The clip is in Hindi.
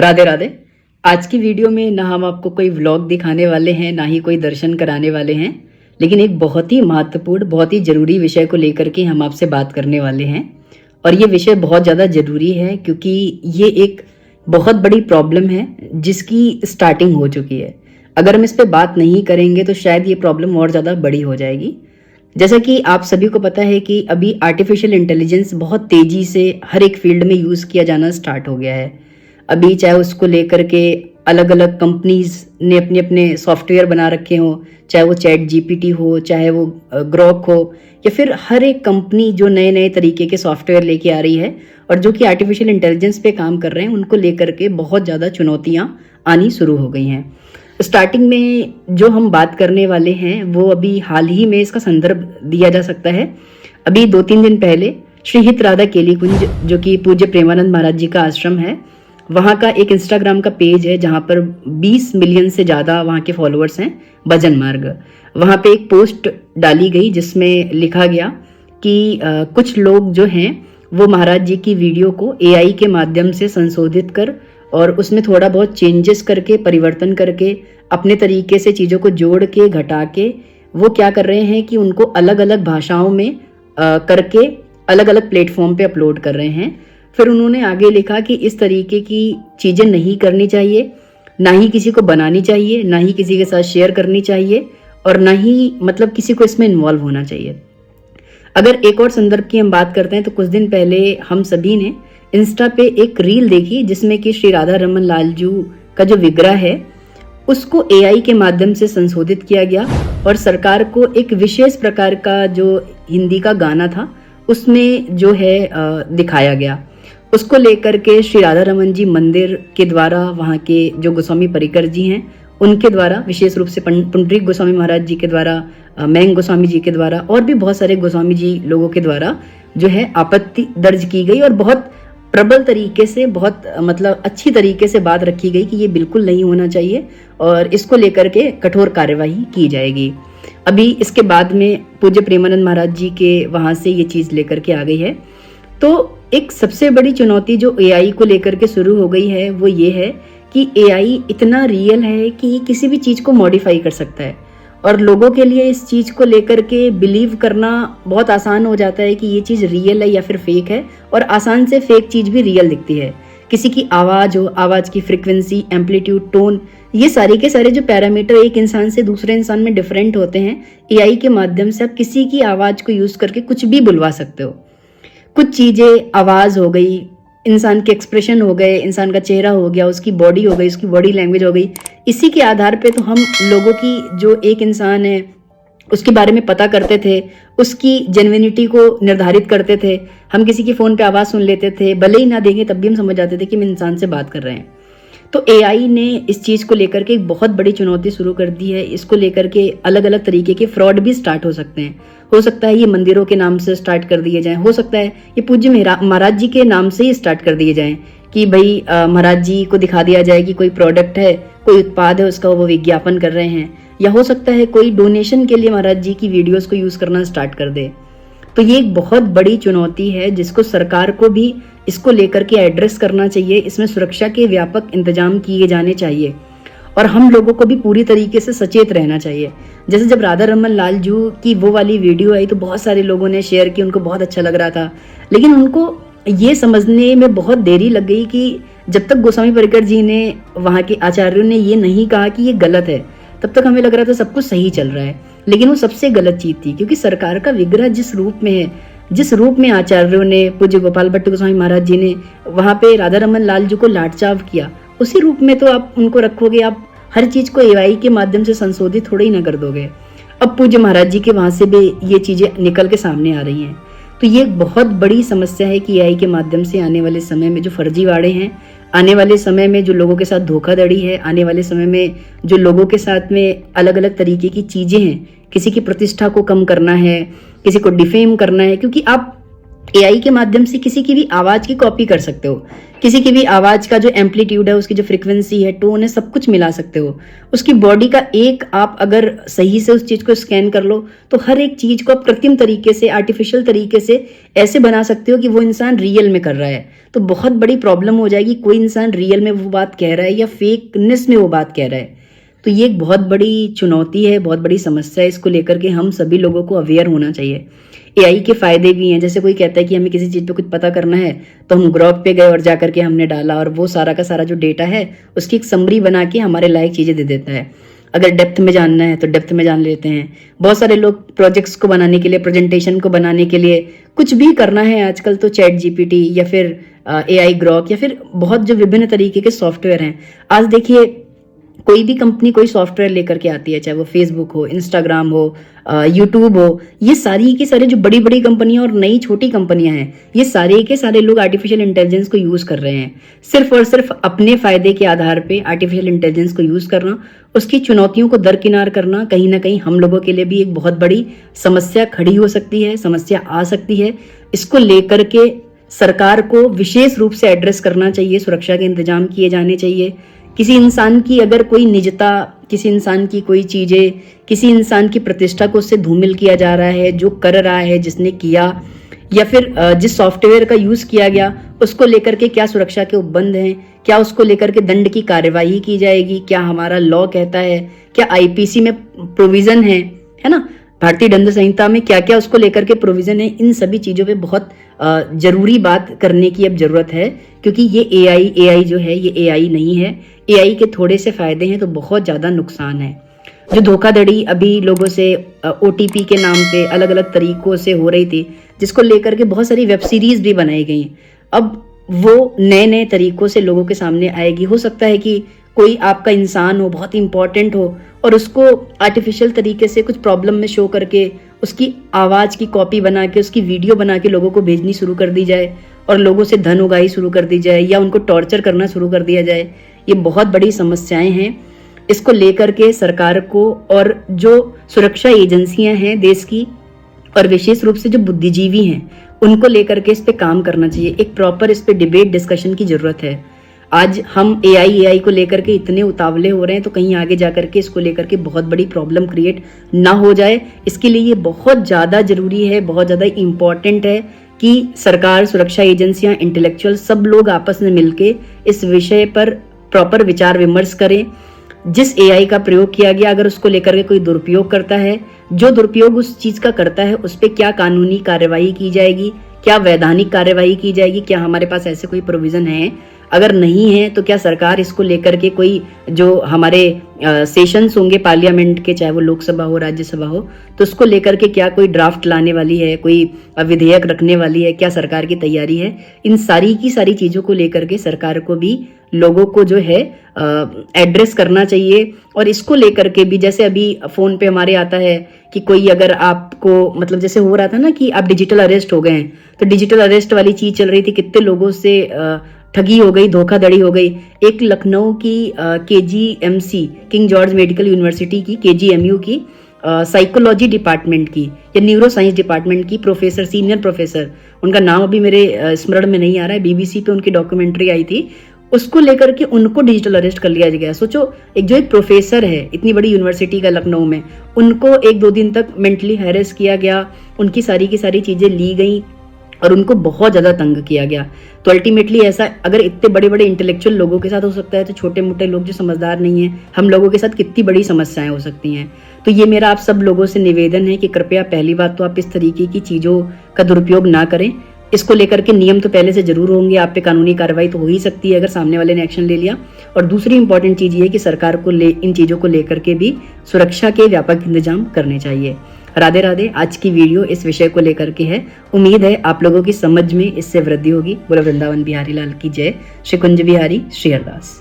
राधे राधे। आज की वीडियो में ना हम आपको कोई व्लॉग दिखाने वाले हैं, ना ही कोई दर्शन कराने वाले हैं, लेकिन एक बहुत ही महत्वपूर्ण, बहुत ही ज़रूरी विषय को लेकर के हम आपसे बात करने वाले हैं। और ये विषय बहुत ज़्यादा ज़रूरी है क्योंकि ये एक बहुत बड़ी प्रॉब्लम है जिसकी स्टार्टिंग हो चुकी है। अगर हम इस पे बात नहीं करेंगे तो शायद ये प्रॉब्लम और ज़्यादा बड़ी हो जाएगी। जैसा कि आप सभी को पता है कि अभी आर्टिफिशियल इंटेलिजेंस बहुत तेज़ी से हर एक फील्ड में यूज़ किया जाना स्टार्ट हो गया है। अभी चाहे उसको लेकर के अलग अलग कंपनीज ने अपने अपने सॉफ्टवेयर बना रखे हो, चाहे वो चैट जीपीटी हो, चाहे वो ग्रोक हो, या फिर हर एक कंपनी जो नए नए तरीके के सॉफ्टवेयर लेके आ रही है और जो कि आर्टिफिशियल इंटेलिजेंस पे काम कर रहे हैं, उनको लेकर के बहुत ज़्यादा चुनौतियाँ आनी शुरू हो गई हैं। स्टार्टिंग में जो हम बात करने वाले हैं वो अभी हाल ही में इसका संदर्भ दिया जा सकता है। अभी 2-3 दिन पहले श्री हित राधा केली कुंज, जो कि पूज्य प्रेमानंद महाराज जी का आश्रम है, वहाँ का एक इंस्टाग्राम का पेज है जहाँ पर 20 मिलियन से ज़्यादा वहाँ के फॉलोअर्स हैं। भजन मार्ग, वहाँ पे एक पोस्ट डाली गई जिसमें लिखा गया कि कुछ लोग जो हैं वो महाराज जी की वीडियो को एआई के माध्यम से संशोधित कर और उसमें थोड़ा बहुत चेंजेस करके, परिवर्तन करके, अपने तरीके से चीज़ों को जोड़ के, घटा के वो क्या कर रहे हैं कि उनको अलग अलग भाषाओं में करके अलग अलग प्लेटफॉर्म पे अपलोड कर रहे हैं। फिर उन्होंने आगे लिखा कि इस तरीके की चीज़ें नहीं करनी चाहिए, ना ही किसी को बनानी चाहिए, ना ही किसी के साथ शेयर करनी चाहिए, और ना ही मतलब किसी को इसमें इन्वॉल्व होना चाहिए। अगर एक और संदर्भ की हम बात करते हैं तो कुछ दिन पहले हम सभी ने इंस्टा पे एक रील देखी जिसमें कि श्री राधा रमन लालजू का जो विग्रह है उसको एआई के माध्यम से संशोधित किया गया और सरकार को एक विशेष प्रकार का जो हिंदी का गाना था उसमें जो है दिखाया गया। उसको लेकर के श्री राधा रमन जी मंदिर के द्वारा, वहाँ के जो गोस्वामी परिकर जी हैं उनके द्वारा, विशेष रूप से पुंडरीक गोस्वामी महाराज जी के द्वारा, महंग गोस्वामी जी के द्वारा और भी बहुत सारे गोस्वामी जी लोगों के द्वारा जो है आपत्ति दर्ज की गई और बहुत प्रबल तरीके से, बहुत मतलब अच्छी तरीके से बात रखी गई कि ये बिल्कुल नहीं होना चाहिए और इसको लेकर के कठोर कार्यवाही की जाएगी। अभी इसके बाद में पूज्य प्रेमानंद महाराज जी के वहाँ से ये चीज़ लेकर के आ गई है। तो एक सबसे बड़ी चुनौती जो एआई को लेकर के शुरू हो गई है वो ये है कि एआई इतना रियल है कि किसी भी चीज़ को मॉडिफाई कर सकता है और लोगों के लिए इस चीज़ को लेकर के बिलीव करना बहुत आसान हो जाता है कि ये चीज़ रियल है या फिर फेक है, और आसान से फेक चीज़ भी रियल दिखती है। किसी की आवाज़ हो, आवाज़ की फ्रिक्वेंसी, एम्पलीट्यूड, टोन, ये सारे के सारे जो पैरामीटर एक इंसान से दूसरे इंसान में डिफरेंट होते हैं, एआई के माध्यम से आप किसी की आवाज़ को यूज़ करके कुछ भी बुलवा सकते हो। कुछ चीज़ें, आवाज़ हो गई, इंसान के एक्सप्रेशन हो गए, इंसान का चेहरा हो गया, उसकी बॉडी हो गई, उसकी बॉडी लैंग्वेज हो गई, इसी के आधार पे तो हम लोगों की जो एक इंसान है उसके बारे में पता करते थे, उसकी जेन्युइनिटी को निर्धारित करते थे। हम किसी की फ़ोन पे आवाज़ सुन लेते थे, भले ही ना देखें तब भी हम समझ जाते थे कि हम इंसान से बात कर रहे हैं। तो एआई ने इस चीज़ को लेकर के एक बहुत बड़ी चुनौती शुरू कर दी है। इसको लेकर के अलग अलग तरीके के फ्रॉड भी स्टार्ट हो सकते हैं। हो सकता है ये मंदिरों के नाम से स्टार्ट कर दिए जाएं, हो सकता है ये पूज्य महाराज जी के नाम से ही स्टार्ट कर दिए जाएं कि भाई महाराज जी को दिखा दिया जाए कि कोई प्रोडक्ट है, कोई उत्पाद है, उसका वो विज्ञापन कर रहे हैं, या हो सकता है कोई डोनेशन के लिए महाराज जी की वीडियोस को यूज़ करना स्टार्ट कर दे। तो ये एक बहुत बड़ी चुनौती है जिसको सरकार को भी इसको लेकर के एड्रेस करना चाहिए। इसमें सुरक्षा के व्यापक इंतजाम किए जाने चाहिए और हम लोगों को भी पूरी तरीके से सचेत रहना चाहिए। जैसे जब राधा रमन लालजू की वो वाली वीडियो आई तो बहुत सारे लोगों ने शेयर की, उनको बहुत अच्छा लग रहा था, लेकिन उनको ये समझने में बहुत देरी लग गई कि जब तक गोस्वामी परिकर जी ने, वहाँ के आचार्यों ने ये नहीं कहा कि ये गलत है, तब तक हमें लग रहा था सब कुछ सही चल रहा है। लेकिन वो सबसे गलत चीज़ थी, क्योंकि सरकार का विग्रह जिस रूप में है, जिस रूप में आचार्यों ने, पूज्य गोपाल भट्ट गोस्वामी महाराज जी ने वहाँ पे राधा रमन लालजू को लाटचाव किया, उसी रूप में तो आप उनको रखोगे। आप हर चीज़ को एआई के माध्यम से संशोधित थोड़ा ही ना कर दोगे। अब पूज्य महाराज जी के वहाँ से भी ये चीज़ें निकल के सामने आ रही हैं। तो ये एक बहुत बड़ी समस्या है कि एआई के माध्यम से आने वाले समय में जो फर्जीवाड़े हैं, आने वाले समय में जो लोगों के साथ धोखाधड़ी है, आने वाले समय में जो लोगों के साथ में अलग अलग तरीके की चीज़ें हैं, किसी की प्रतिष्ठा को कम करना है, किसी को डिफेम करना है, क्योंकि आप एआई के माध्यम से किसी की भी आवाज की कॉपी कर सकते हो, किसी की भी आवाज का जो एम्पलीट्यूड है, उसकी जो फ्रीक्वेंसी है, टोन है, सब कुछ मिला सकते हो। उसकी बॉडी का एक आप अगर सही से उस चीज को स्कैन कर लो तो हर एक चीज को आप कृत्रिम तरीके से, आर्टिफिशियल तरीके से ऐसे बना सकते हो कि वो इंसान रियल में कर रहा है। तो बहुत बड़ी प्रॉब्लम हो जाएगी, कोई इंसान रियल में वो बात कह रहा है या फेकनेस में वो बात कह रहा है। तो ये एक बहुत बड़ी चुनौती है, बहुत बड़ी समस्या है। इसको लेकर के हम सभी लोगों को अवेयर होना चाहिए। एआई के फायदे भी हैं, जैसे कोई कहता है कि हमें किसी चीज़ पे कुछ पता करना है तो हम ग्रॉक पे गए और जाकर के हमने डाला और वो सारा का सारा जो डेटा है उसकी एक समरी बना के हमारे लायक चीज़ें दे देता है। अगर डेप्थ में जानना है तो डेप्थ में जान लेते हैं। बहुत सारे लोग प्रोजेक्ट्स को बनाने के लिए, प्रेजेंटेशन को बनाने के लिए, कुछ भी करना है आजकल तो चैट जीपीटी या फिर एआई ग्रॉक या फिर बहुत जो विभिन्न तरीके के सॉफ्टवेयर हैं। आज देखिए कोई भी कंपनी कोई सॉफ्टवेयर लेकर के आती है, चाहे वो फेसबुक हो, इंस्टाग्राम हो, यूट्यूब हो, ये सारी की सारे जो बड़ी बड़ी कंपनियां और नई छोटी कंपनियां हैं, ये सारे के सारे लोग आर्टिफिशियल इंटेलिजेंस को यूज कर रहे हैं। सिर्फ और सिर्फ अपने फायदे के आधार पे आर्टिफिशियल इंटेलिजेंस को यूज करना, उसकी चुनौतियों को दरकिनार करना कहीं ना कहीं हम लोगों के लिए भी एक बहुत बड़ी समस्या खड़ी हो सकती है, समस्या आ सकती है। इसको लेकर के सरकार को विशेष रूप से एड्रेस करना चाहिए, सुरक्षा के इंतजाम किए जाने चाहिए। किसी इंसान की अगर कोई निजता, किसी इंसान की कोई चीजें, किसी इंसान की प्रतिष्ठा को उससे धूमिल किया जा रहा है, जो कर रहा है, जिसने किया, या फिर जिस सॉफ्टवेयर का यूज किया गया उसको लेकर के क्या सुरक्षा के उपबंध हैं, क्या उसको लेकर के दंड की कार्यवाही की जाएगी, क्या हमारा लॉ कहता है, क्या आईपीसी में प्रोविजन है ना, भारतीय दंड संहिता में क्या क्या उसको लेकर के प्रोविजन है। इन सभी चीजों पे बहुत जरूरी बात करने की अब जरूरत है, क्योंकि ये एआई जो है ये एआई नहीं है। एआई के थोड़े से फायदे हैं तो बहुत ज्यादा नुकसान है। जो धोखाधड़ी अभी लोगों से ओटीपी के नाम पे अलग अलग तरीकों से हो रही थी, जिसको लेकर के बहुत सारी वेब सीरीज भी बनाई गई, अब वो नए नए तरीकों से लोगों के सामने आएगी। हो सकता है कि कोई आपका इंसान हो, बहुत इंपॉर्टेंट हो, और उसको आर्टिफिशियल तरीके से कुछ प्रॉब्लम में शो करके उसकी आवाज की कॉपी बना के, उसकी वीडियो बना के लोगों को भेजनी शुरू कर दी जाए और लोगों से धन उगाही शुरू कर दी जाए या उनको टॉर्चर करना शुरू कर दिया जाए। ये बहुत बड़ी समस्याएं हैं। इसको लेकर के सरकार को और जो सुरक्षा एजेंसियां हैं देश की, और विशेष रूप से जो बुद्धिजीवी हैं, उनको लेकर के इस पे काम करना चाहिए। एक प्रॉपर इस पे डिबेट डिस्कशन की जरूरत है। आज हम एआई को लेकर के इतने उतावले हो रहे हैं तो कहीं आगे जाकर के इसको लेकर के बहुत बड़ी प्रॉब्लम क्रिएट ना हो जाए, इसके लिए ये बहुत ज्यादा जरूरी है, बहुत ज्यादा इंपॉर्टेंट है कि सरकार, सुरक्षा एजेंसियां, इंटेलेक्चुअल सब लोग आपस में मिलके इस विषय पर प्रॉपर विचार विमर्श करें। जिस एआई का प्रयोग किया गया, अगर उसको लेकर के कोई दुरुपयोग करता है, जो दुरुपयोग उस चीज का करता है, उस पर क्या कानूनी कार्यवाही की जाएगी, क्या वैधानिक कार्यवाही की जाएगी, क्या हमारे पास ऐसे कोई प्रोविजन है? अगर नहीं है तो क्या सरकार इसको लेकर के कोई जो हमारे सेशंस होंगे पार्लियामेंट के, चाहे वो लोकसभा हो, राज्यसभा हो, तो उसको लेकर के क्या कोई ड्राफ्ट लाने वाली है, कोई विधेयक रखने वाली है, क्या सरकार की तैयारी है? इन सारी की सारी चीजों को लेकर के सरकार को भी लोगों को जो है एड्रेस करना चाहिए। और इसको लेकर के भी, जैसे अभी फोन पे हमारे आता है कि कोई अगर आपको, मतलब जैसे हो रहा था ना कि आप डिजिटल अरेस्ट हो गए हैं, तो डिजिटल अरेस्ट वाली चीज चल रही थी, कितने लोगों से ठगी हो गई, धोखाधड़ी हो गई। एक लखनऊ की KGMC, king George medical university की, KGMU की साइकोलॉजी डिपार्टमेंट की या न्यूरो साइंस डिपार्टमेंट की प्रोफेसर, सीनियर प्रोफेसर, उनका नाम अभी मेरे स्मरण में नहीं आ रहा है, BBC पे उनकी डॉक्यूमेंट्री आई थी, उसको लेकर के उनको डिजिटल अरेस्ट कर लिया गया। सोचो, एक प्रोफेसर है इतनी बड़ी यूनिवर्सिटी का लखनऊ में, उनको 1-2 दिन तक मेंटली हैरेस किया गया, उनकी सारी की सारी चीजें ली गई और उनको बहुत ज्यादा तंग किया गया। तो अल्टीमेटली ऐसा अगर इतने बड़े बड़े इंटेलेक्चुअल लोगों के साथ हो सकता है, तो छोटे मोटे लोग जो समझदार नहीं है, हम लोगों के साथ कितनी बड़ी समस्याएं हो सकती हैं। तो ये मेरा आप सब लोगों से निवेदन है कि कृपया पहली बात तो आप इस तरीके की चीजों का दुरुपयोग ना करें। इसको लेकर के नियम तो पहले से जरूर होंगे, आप पे कानूनी कार्रवाई तो हो ही सकती है अगर सामने वाले ने एक्शन ले लिया। और दूसरी इंपॉर्टेंट चीज ये कि सरकार को इन चीजों को लेकर के भी सुरक्षा के व्यापक इंतजाम करने चाहिए। राधे राधे। आज की वीडियो इस विषय को लेकर के है। उम्मीद है आप लोगों की समझ में इससे वृद्धि होगी। बोलो वृंदावन बिहारी लाल की जय। श्री कुंज बिहारी श्री हरदास।